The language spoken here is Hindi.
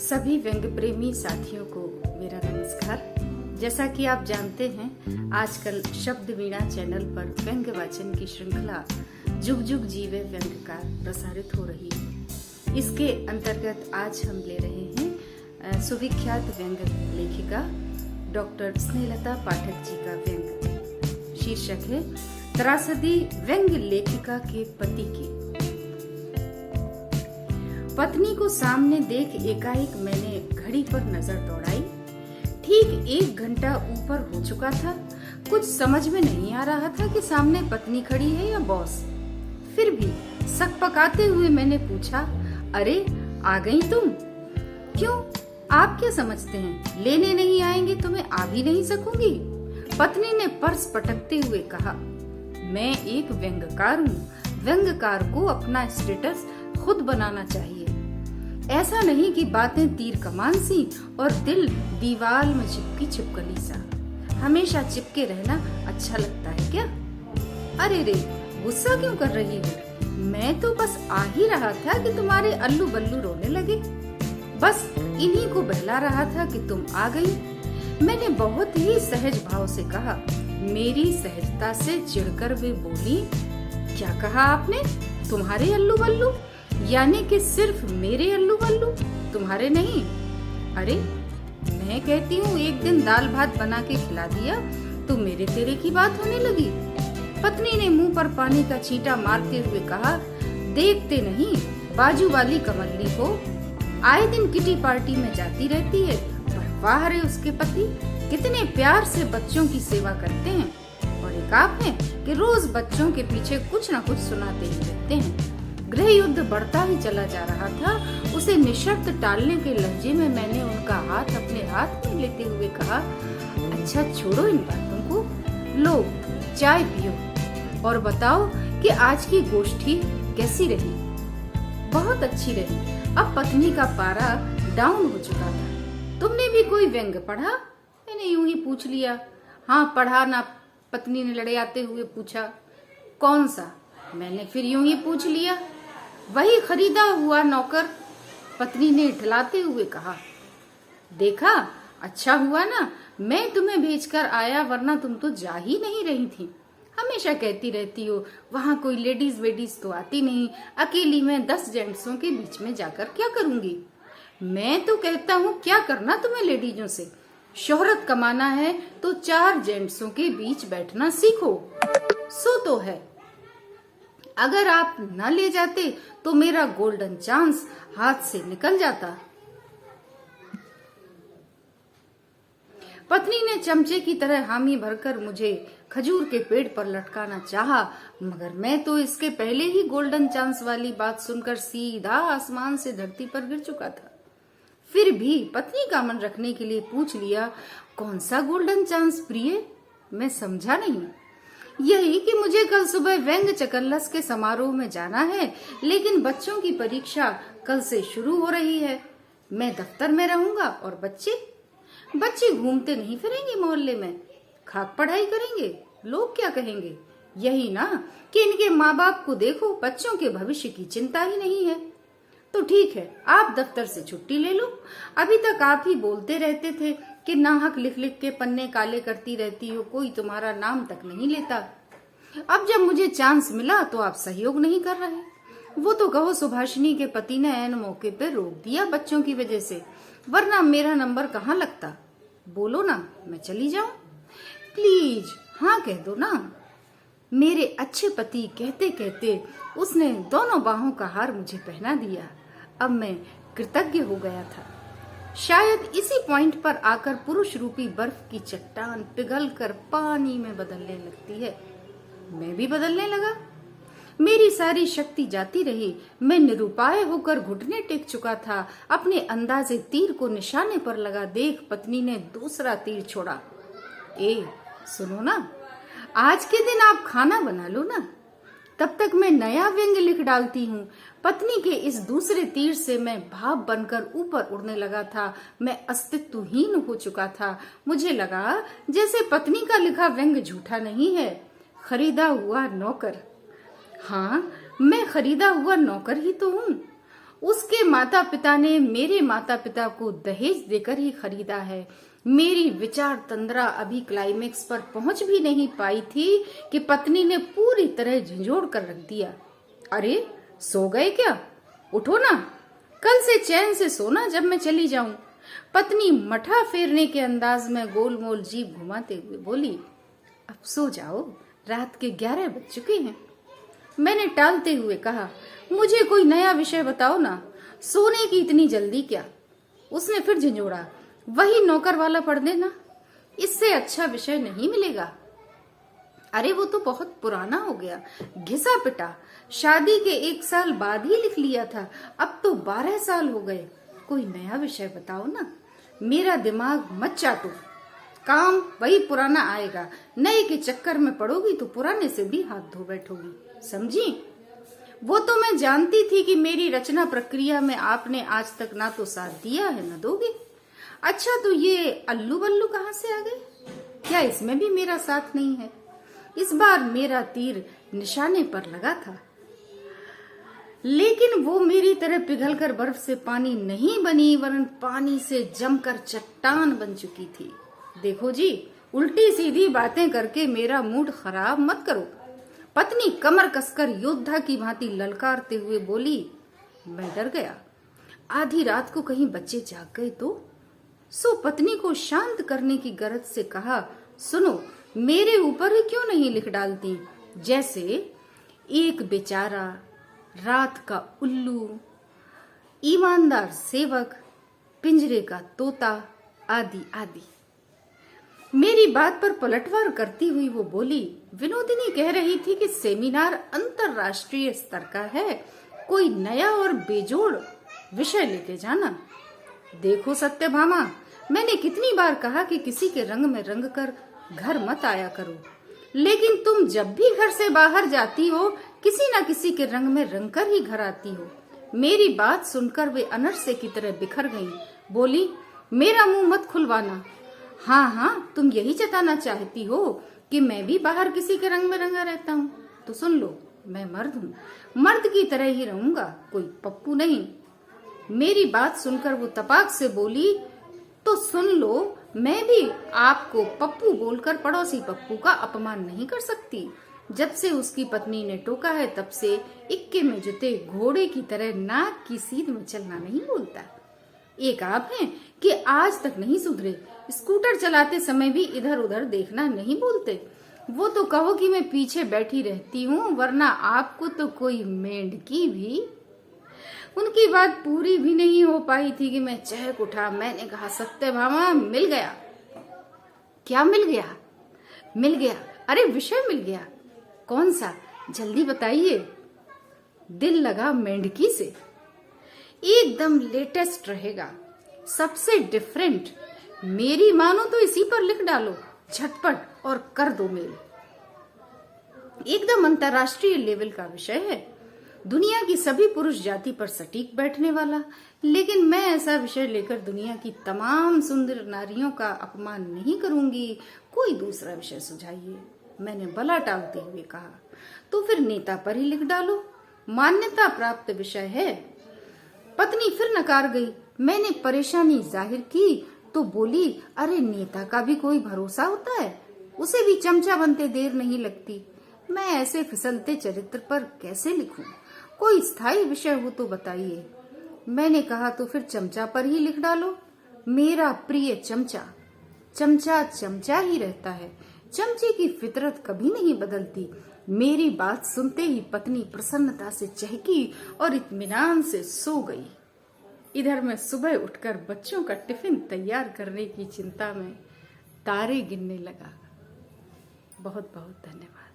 सभी व्यंग प्रेमी साथियों को मेरा नमस्कार। जैसा कि आप जानते हैं, आजकल शब्द वीणा चैनल पर व्यंग वाचन की श्रृंखला जुग जुग जीवे व्यंगकार प्रसारित हो रही है। इसके अंतर्गत आज हम ले रहे हैं सुविख्यात व्यंग लेखिका डॉक्टर स्नेहलता पाठक जी का व्यंग। शीर्षक है त्रासदी व्यंग लेखिका के पति की। पत्नी को सामने देख एकाएक मैंने घड़ी पर नजर दौड़ाई। ठीक 1 घंटा ऊपर हो चुका था। कुछ समझ में नहीं आ रहा था कि सामने पत्नी खड़ी है या बॉस। फिर भी सकपकाते हुए मैंने पूछा, अरे आ गई तुम? क्यों, आप क्या समझते हैं लेने नहीं आएंगे तो मैं आ भी नहीं सकूंगी? पत्नी ने पर्स पटकते हुए कहा, मैं एक व्यंगकार हूँ। व्यंगकार को अपना स्टेटस खुद बनाना चाहिए। ऐसा नहीं कि बातें तीर कमान सी और दिल दीवार में चिपकी छिपकली सा। हमेशा चिपके रहना अच्छा लगता है क्या? अरे रे, गुस्सा क्यों कर रही हो? मैं तो बस आ ही रहा था कि तुम्हारे अल्लू बल्लू रोने लगे। बस इन्हीं को बहला रहा था कि तुम आ गई। मैंने बहुत ही सहज भाव से कहा। मेरी सहजता से चिढ़कर वे बोली, क्या कहा आपने? तुम्हारे अल्लू बल्लू? यानी कि सिर्फ मेरे अल्लू बल्लू, तुम्हारे नहीं? अरे मैं कहती हूँ एक दिन दाल भात बना के खिला दिया तो मेरे तेरे की बात होने लगी। पत्नी ने मुंह पर पानी का छींटा मारते हुए कहा, देखते नहीं बाजू वाली कमल्ली को? आए दिन किटी पार्टी में जाती रहती है, पर वाह रे उसके पति कितने प्यार से बच्चों की सेवा करते हैं। और एक आप हैं कि रोज बच्चों के पीछे कुछ न कुछ सुनाते ही रहते हैं। गृह युद्ध बढ़ता ही चला जा रहा था। उसे निशर्त टालने के लहजे में मैंने उनका हाथ अपने हाथ में लेते हुए कहा, अच्छा छोड़ो इन बातों को, लो चाय पियो और बताओ कि आज की गोष्ठी कैसी रही? बहुत अच्छी रही। अब पत्नी का पारा डाउन हो चुका था। तुमने भी कोई व्यंग पढ़ा? मैंने यूं ही पूछ लिया। हाँ पढ़ा ना, पत्नी ने लड़ाते हुए पूछा। कौन सा? मैंने फिर यूं ही पूछ लिया। वही खरीदा हुआ नौकर, पत्नी ने इठलाते हुए कहा। देखा, अच्छा हुआ ना मैं तुम्हें भेजकर आया, वरना तुम तो जा ही नहीं रही थी। हमेशा कहती रहती हो वहां कोई लेडीज वेडीज तो आती नहीं, अकेली मैं 10 जेंट्सों के बीच में जाकर क्या करूंगी? मैं तो कहता हूँ क्या करना तुम्हें लेडीजों से? शोहरत कमाना है तो 4 जेंट्सों के बीच बैठना सीखो। सो तो है, अगर आप न ले जाते तो मेरा गोल्डन चांस हाथ से निकल जाता। पत्नी ने चमचे की तरह हामी भरकर मुझे खजूर के पेड़ पर लटकाना चाहा, मगर मैं तो इसके पहले ही गोल्डन चांस वाली बात सुनकर सीधा आसमान से धरती पर गिर चुका था। फिर भी पत्नी का मन रखने के लिए पूछ लिया, कौन सा गोल्डन चांस प्रिय? मैं समझा नहीं। यही कि मुझे कल सुबह व्यंग चकल्लस के समारोह में जाना है, लेकिन बच्चों की परीक्षा कल से शुरू हो रही है। मैं दफ्तर में रहूंगा और बच्चे घूमते नहीं फिरेंगे मोहल्ले में, खाक पढ़ाई करेंगे। लोग क्या कहेंगे? यही ना कि इनके माँ बाप को देखो, बच्चों के भविष्य की चिंता ही नहीं है। तो ठीक है, आप दफ्तर से छुट्टी ले लो। अभी तक आप ही बोलते रहते थे कि नाहक लिख लिख के पन्ने काले करती रहती हो, कोई तुम्हारा नाम तक नहीं लेता। अब जब मुझे चांस मिला तो आप सहयोग नहीं कर रहे। वो तो कहो सुभाषिनी के पति ने ऐन मौके पे रोक दिया बच्चों की वजह से, वरना मेरा नंबर कहाँ लगता? बोलो ना, मैं चली जाऊं? प्लीज हाँ कह दो ना। मेरे अच्छे पति कहते कहते उसने दोनों बाहों का हार मुझे पहना दिया। अब मैं कृतज्ञ हो गया था। शायद इसी पॉइंट पर आकर पुरुष रूपी बर्फ की चट्टान पिघलकर पानी में बदलने लगती है। मैं भी बदलने लगा। मेरी सारी शक्ति जाती रही। मैं निरुपाय होकर घुटने टेक चुका था। अपने अंदाजे तीर को निशाने पर लगा देख पत्नी ने दूसरा तीर छोड़ा। ए सुनो ना, आज के दिन आप खाना बना लो ना, तब तक मैं नया व्यंग लिख डालती हूँ। पत्नी के इस दूसरे तीर से मैं भाप बनकर ऊपर उड़ने लगा था। मैं अस्तित्वहीन हो चुका था। मुझे लगा जैसे पत्नी का लिखा व्यंग झूठा नहीं है। खरीदा हुआ नौकर। हाँ, मैं खरीदा हुआ नौकर ही तो हूँ। उसके माता पिता ने मेरे माता पिता को दहेज देकर ही खरीदा है। मेरी विचार तंद्रा अभी क्लाइमेक्स पर पहुंच भी नहीं पाई थी कि पत्नी ने पूरी तरह झंझोड़ कर रख दिया। अरे सो गए क्या? उठो ना, कल से चैन से सोना जब मैं चली जाऊं। पत्नी मठा फेरने के अंदाज में गोल मोल जीभ घुमाते हुए बोली, अब सो जाओ, रात के 11 बज चुके हैं। मैंने टालते हुए कहा, मुझे कोई नया विषय बताओ ना, सोने की इतनी जल्दी क्या? उसने फिर झंझोड़ा, वही नौकर वाला पढ़ देना, इससे अच्छा विषय नहीं मिलेगा। अरे वो तो बहुत पुराना हो गया, घिसा पिटा, शादी के 1 साल बाद ही लिख लिया था, अब तो 12 साल हो गए। कोई नया विषय बताओ ना, मेरा दिमाग मत चाटो। काम वही पुराना आएगा, नए के चक्कर में पड़ोगी तो पुराने से भी हाथ धो बैठोगी, समझी? वो तो मैं जानती थी कि मेरी रचना प्रक्रिया में आपने आज तक ना तो साथ दिया है ना दोगे। अच्छा तो ये अल्लू बल्लू कहाँ से आ गए? क्या इसमें भी मेरा साथ नहीं है? इस बार मेरा तीर निशाने पर लगा था, लेकिन वो मेरी तरह पिघलकर बर्फ से पानी नहीं बनी, वरन पानी से जमकर चट्टान बन चुकी थी। देखो जी, उल्टी सीधी बातें करके मेरा मूड खराब मत करो। पत्नी कमर कसकर योद्धा की भांति ललकारते हुए बोली। मैं डर गया, आधी रात को कहीं बच्चे जाग गए तो? सो पत्नी को शांत करने की गरज से कहा, सुनो, मेरे ऊपर ही क्यों नहीं लिख डालती, जैसे एक बेचारा, रात का उल्लू, ईमानदार सेवक, पिंजरे का तोता, आदि आदि। मेरी बात पर पलटवार करती हुई वो बोली, विनोदिनी कह रही थी कि सेमिनार अंतरराष्ट्रीय स्तर का है, कोई नया और बेजोड़ विषय लेके जाना। देखो सत्यभामा, मैंने कितनी बार कहा कि किसी के रंग में रंग कर घर मत आया करो, लेकिन तुम जब भी घर से बाहर जाती हो किसी न किसी के रंग में रंग कर ही घर आती हो। मेरी बात सुनकर वे अनरसे की तरह बिखर गईं। बोली, मेरा मुंह मत खुलवाना। हाँ, तुम यही जताना चाहती हो कि मैं भी बाहर किसी के रंग में रंगा रहता हूँ, तो सुन लो, मैं मर्द हूँ, मर्द की तरह ही रहूंगा, कोई पप्पू नहीं। मेरी बात सुनकर वो तपाक से बोली, तो सुन लो, मैं भी आपको पप्पू बोलकर पड़ोसी पप्पू का अपमान नहीं कर सकती। जब से उसकी पत्नी ने टोका है तब से इक्के में जुते घोड़े की तरह नाक की सीध में चलना नहीं बोलता। एक आप हैं कि आज तक नहीं सुधरे, स्कूटर चलाते समय भी इधर उधर देखना नहीं बोलते। वो तो कहो कि मैं पीछे बैठी रहती हूँ, वरना आपको तो कोई मेंढकी भी। उनकी बात पूरी भी नहीं हो पाई थी कि मैं चहक उठा। मैंने कहा, सत्यभामा, मिल गया। क्या मिल गया? मिल गया, अरे विषय मिल गया। कौन सा? जल्दी बताइए। दिल लगा मेंढकी से, एकदम लेटेस्ट रहेगा, सबसे डिफरेंट। मेरी मानो तो इसी पर लिख डालो झटपट और कर दो मेल। एकदम अंतर्राष्ट्रीय लेवल का विषय है, दुनिया की सभी पुरुष जाति पर सटीक बैठने वाला। लेकिन मैं ऐसा विषय लेकर दुनिया की तमाम सुंदर नारियों का अपमान नहीं करूंगी, कोई दूसरा विषय सुझाइए। मैंने बला टालते हुए कहा, तो फिर नेता पर ही लिख डालो, मान्यता प्राप्त विषय है। पत्नी फिर नकार गई। मैंने परेशानी जाहिर की तो बोली, अरे नेता का भी कोई भरोसा होता है, उसे भी चमचा बनते देर नहीं लगती। मैं ऐसे फिसलते चरित्र पर कैसे लिखूं? कोई स्थायी विषय हो तो बताइए। मैंने कहा, तो फिर चमचा पर ही लिख डालो, मेरा प्रिय चमचा। चमचा चमचा ही रहता है, चमचे की फितरत कभी नहीं बदलती। मेरी बात सुनते ही पत्नी प्रसन्नता से चहकी और इत्मीनान से सो गई। इधर मैं सुबह उठकर बच्चों का टिफिन तैयार करने की चिंता में तारे गिनने लगा। बहुत बहुत धन्यवाद।